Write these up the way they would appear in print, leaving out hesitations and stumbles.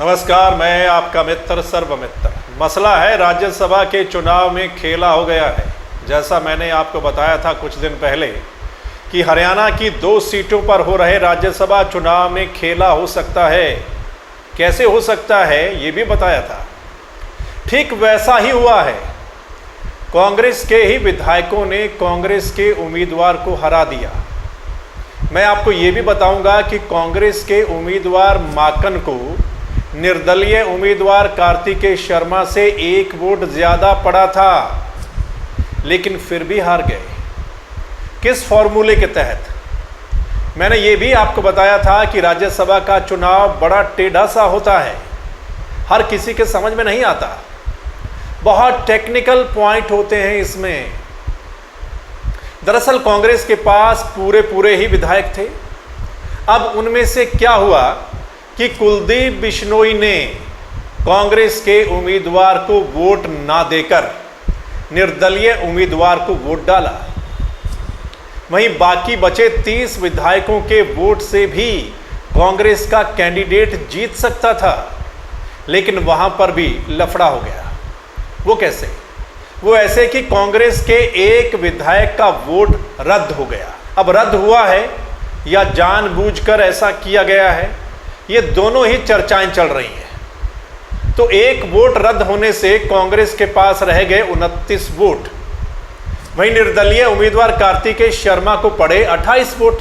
नमस्कार, मैं आपका मित्र सर्वमित्र। मसला है राज्यसभा के चुनाव में खेला हो गया है। जैसा मैंने आपको बताया था कुछ दिन पहले कि हरियाणा की 2 सीटों पर हो रहे राज्यसभा चुनाव में खेला हो सकता है। कैसे हो सकता है ये भी बताया था। ठीक वैसा ही हुआ है। कांग्रेस के ही विधायकों ने कांग्रेस के उम्मीदवार को हरा दिया। मैं आपको ये भी बताऊंगा कि कांग्रेस के उम्मीदवार माकन को निर्दलीय उम्मीदवार कार्तिकेय शर्मा से 1 वोट ज़्यादा पड़ा था, लेकिन फिर भी हार गए। किस फॉर्मूले के तहत? मैंने ये भी आपको बताया था कि राज्यसभा का चुनाव बड़ा टेढ़ा सा होता है, हर किसी के समझ में नहीं आता। बहुत टेक्निकल पॉइंट होते हैं इसमें। दरअसल कांग्रेस के पास पूरे ही विधायक थे। अब उनमें से क्या हुआ कि कुलदीप बिश्नोई ने कांग्रेस के उम्मीदवार को वोट ना देकर निर्दलीय उम्मीदवार को वोट डाला। वहीं बाकी बचे 30 विधायकों के वोट से भी कांग्रेस का कैंडिडेट जीत सकता था, लेकिन वहां पर भी लफड़ा हो गया। वो कैसे? वो ऐसे कि कांग्रेस के एक विधायक का वोट रद्द हो गया। अब रद्द हुआ है या जानबूझकर ऐसा किया गया है, ये दोनों ही चर्चाएं चल रही हैं। तो एक वोट रद्द होने से कांग्रेस के पास रह गए 29 वोट। वहीं निर्दलीय उम्मीदवार कार्तिकेय शर्मा को पड़े 28 वोट।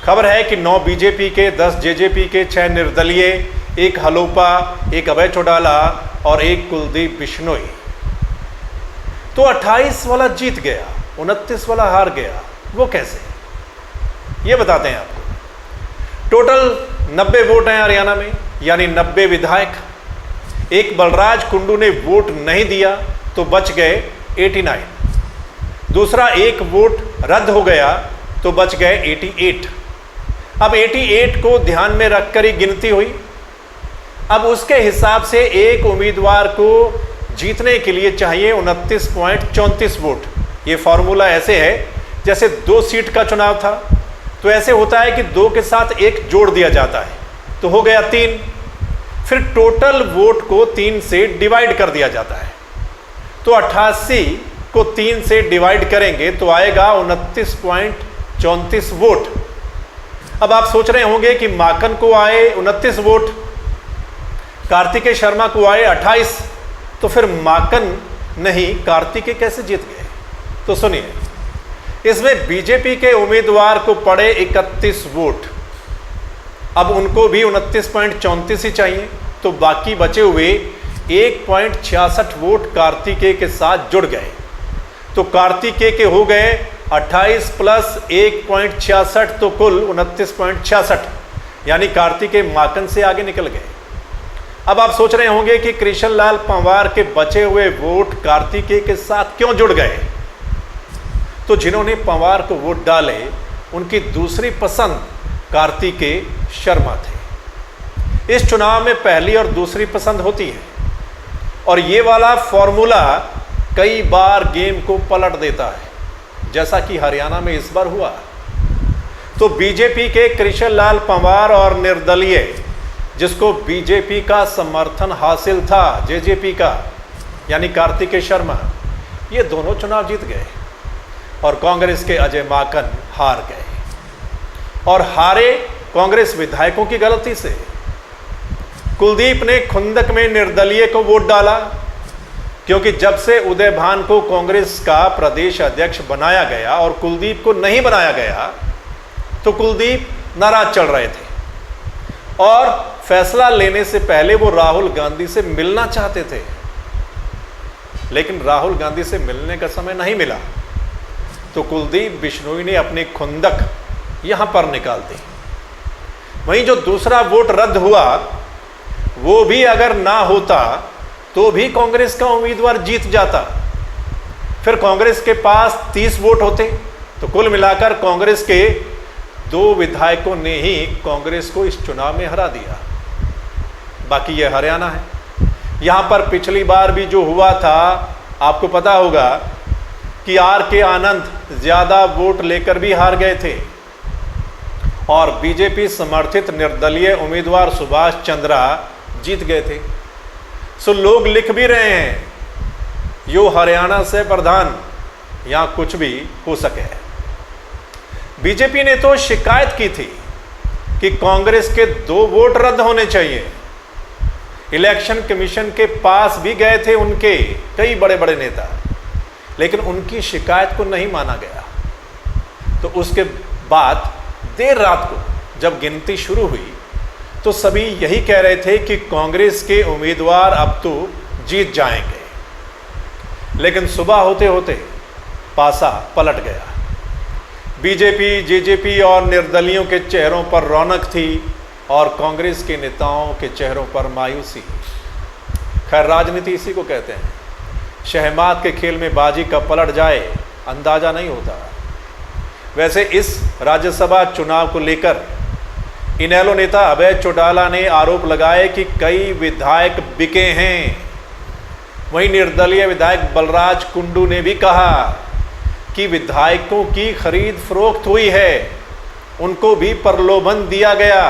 खबर है कि 9 बीजेपी के, 10 जेजेपी के, 6 निर्दलीय, 1 हलोपा, 1 अभय चौटाला और 1 कुलदीप बिश्नोई। तो 28 वाला जीत गया, 29 वाला हार गया। वो कैसे? ये बताते हैं आपको। टोटल 90 वोट हैं हरियाणा में, यानी 90 विधायक। एक बलराज कुंडू ने वोट नहीं दिया तो बच गए 89। दूसरा 1 वोट रद्द हो गया तो बच गए 88। अब 88 को ध्यान में रखकर ही गिनती हुई। अब उसके हिसाब से एक उम्मीदवार को जीतने के लिए चाहिए 29.34 वोट। ये फॉर्मूला ऐसे है जैसे 2 सीट का चुनाव था, तो ऐसे होता है कि 2 के साथ 1 जोड़ दिया जाता है, तो हो गया 3। फिर टोटल वोट को 3 से डिवाइड कर दिया जाता है। तो 88 को 3 से डिवाइड करेंगे तो आएगा 29.34 वोट। अब आप सोच रहे होंगे कि माकन को आए 29 वोट, कार्तिकेय शर्मा को आए 28, तो फिर माकन नहीं कार्तिकेय कैसे जीत गए? तो सुनिए, इसमें बीजेपी के उम्मीदवार को पड़े 31 वोट। अब उनको भी 29.34 ही चाहिए, तो बाकी बचे हुए 1.66 वोट कार्तिकेय के साथ जुड़ गए। तो कार्तिकेय के हो गए 28 प्लस 1.66, तो कुल 29.66, यानी कार्तिकेय माकन से आगे निकल गए। अब आप सोच रहे होंगे कि कृष्ण लाल पंवार के बचे हुए वोट कार्तिकेय के साथ क्यों जुड़ गए? तो जिन्होंने पंवार को वोट डाले उनकी दूसरी पसंद कार्तिकेय शर्मा थे। इस चुनाव में पहली और दूसरी पसंद होती है, और ये वाला फॉर्मूला कई बार गेम को पलट देता है, जैसा कि हरियाणा में इस बार हुआ। तो बीजेपी के कृष्ण लाल पंवार और निर्दलीय, जिसको बीजेपी का समर्थन हासिल था, जेजेपी का, यानी कार्तिकेय शर्मा, ये दोनों चुनाव जीत गए और कांग्रेस के अजय माकन हार गए। और हारे कांग्रेस विधायकों की गलती से। कुलदीप ने खुंदक में निर्दलीय को वोट डाला, क्योंकि जब से उदय भान को कांग्रेस का प्रदेश अध्यक्ष बनाया गया और कुलदीप को नहीं बनाया गया, तो कुलदीप नाराज चल रहे थे और फैसला लेने से पहले वो राहुल गांधी से मिलना चाहते थे, लेकिन राहुल गांधी से मिलने का समय नहीं मिला। तो कुलदीप बिश्नोई ने अपनी खुंदक यहां पर निकाल दी। वहीं जो दूसरा वोट रद्द हुआ, वो भी अगर ना होता तो भी कांग्रेस का उम्मीदवार जीत जाता। फिर कांग्रेस के पास 30 वोट होते, तो कुल मिलाकर कांग्रेस के 2 विधायकों ने ही कांग्रेस को इस चुनाव में हरा दिया। बाकी यह हरियाणा है। यहां पर पिछली बार भी जो हुआ था, आपको पता होगा कि आर के आनंद ज़्यादा वोट लेकर भी हार गए थे, और बीजेपी समर्थित निर्दलीय उम्मीदवार सुभाष चंद्रा जीत गए थे। सो लोग लिख भी रहे हैं, यो हरियाणा से प्रधान, यहां कुछ भी हो सके। बीजेपी ने तो शिकायत की थी कि कांग्रेस के 2 वोट रद्द होने चाहिए। इलेक्शन कमीशन के पास भी गए थे उनके कई बड़े बड़े नेता, लेकिन उनकी शिकायत को नहीं माना गया। तो उसके बाद देर रात को जब गिनती शुरू हुई तो सभी यही कह रहे थे कि कांग्रेस के उम्मीदवार अब तो जीत जाएंगे, लेकिन सुबह होते होते पासा पलट गया। बीजेपी, जेजेपी और निर्दलियों के चेहरों पर रौनक थी और कांग्रेस के नेताओं के चेहरों पर मायूसी। खैर, राजनीति इसी को कहते हैं, शहमात के खेल में बाजी कब पलट जाए अंदाजा नहीं होता। वैसे इस राज्यसभा चुनाव को लेकर इनेलो नेता अभय चौटाला ने आरोप लगाए कि कई विधायक बिके हैं। वहीं निर्दलीय विधायक बलराज कुंडू ने भी कहा कि विधायकों की खरीद फरोख्त हुई है, उनको भी प्रलोभन दिया गया,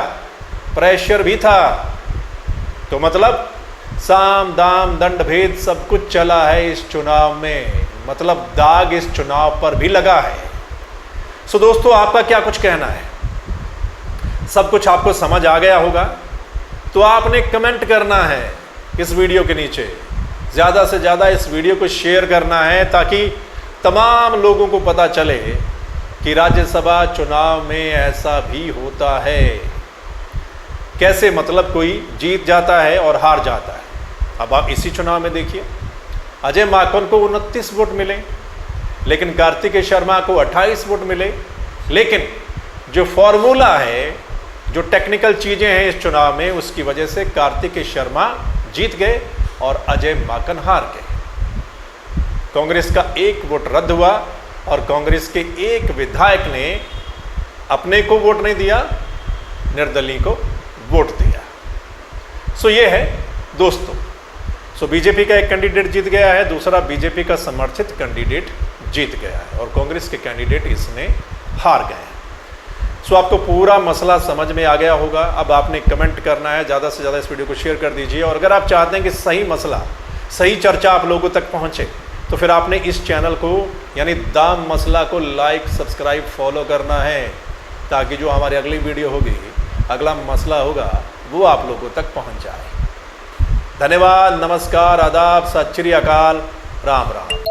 प्रेशर भी था। तो मतलब साम दाम दंड भेद सब कुछ चला है इस चुनाव में, मतलब दाग इस चुनाव पर भी लगा है। सो दोस्तों, आपका क्या कुछ कहना है? सब कुछ आपको समझ आ गया होगा तो आपने कमेंट करना है इस वीडियो के नीचे। ज़्यादा से ज़्यादा इस वीडियो को शेयर करना है ताकि तमाम लोगों को पता चले कि राज्यसभा चुनाव में ऐसा भी होता है, कैसे मतलब कोई जीत जाता है और हार जाता है। अब आप इसी चुनाव में देखिए, अजय माकन को 29 वोट मिले, लेकिन कार्तिकेय शर्मा को 28 वोट मिले। लेकिन जो फॉर्मूला है, जो टेक्निकल चीज़ें हैं इस चुनाव में, उसकी वजह से कार्तिकेय शर्मा जीत गए और अजय माकन हार गए। कांग्रेस का 1 वोट रद्द हुआ और कांग्रेस के एक विधायक ने अपने को वोट नहीं दिया, निर्दलीय को वोट दिया। सो ये है दोस्तों। सो बीजेपी का एक कैंडिडेट जीत गया है, दूसरा बीजेपी का समर्थित कैंडिडेट जीत गया है और कांग्रेस के कैंडिडेट इसमें हार गए हैं। सो आपको पूरा मसला समझ में आ गया होगा। अब आपने कमेंट करना है, ज़्यादा से ज़्यादा इस वीडियो को शेयर कर दीजिए। और अगर आप चाहते हैं कि सही मसला, सही चर्चा आप लोगों तक पहुँचे, तो फिर आपने इस चैनल को यानी दाम मसला को लाइक, सब्सक्राइब, फॉलो करना है, ताकि जो हमारी अगली वीडियो होगी, अगला मसला होगा, वो आप लोगों तक पहुंच जाए। धन्यवाद, नमस्कार, आदाब, सत श्री अकाल, राम राम।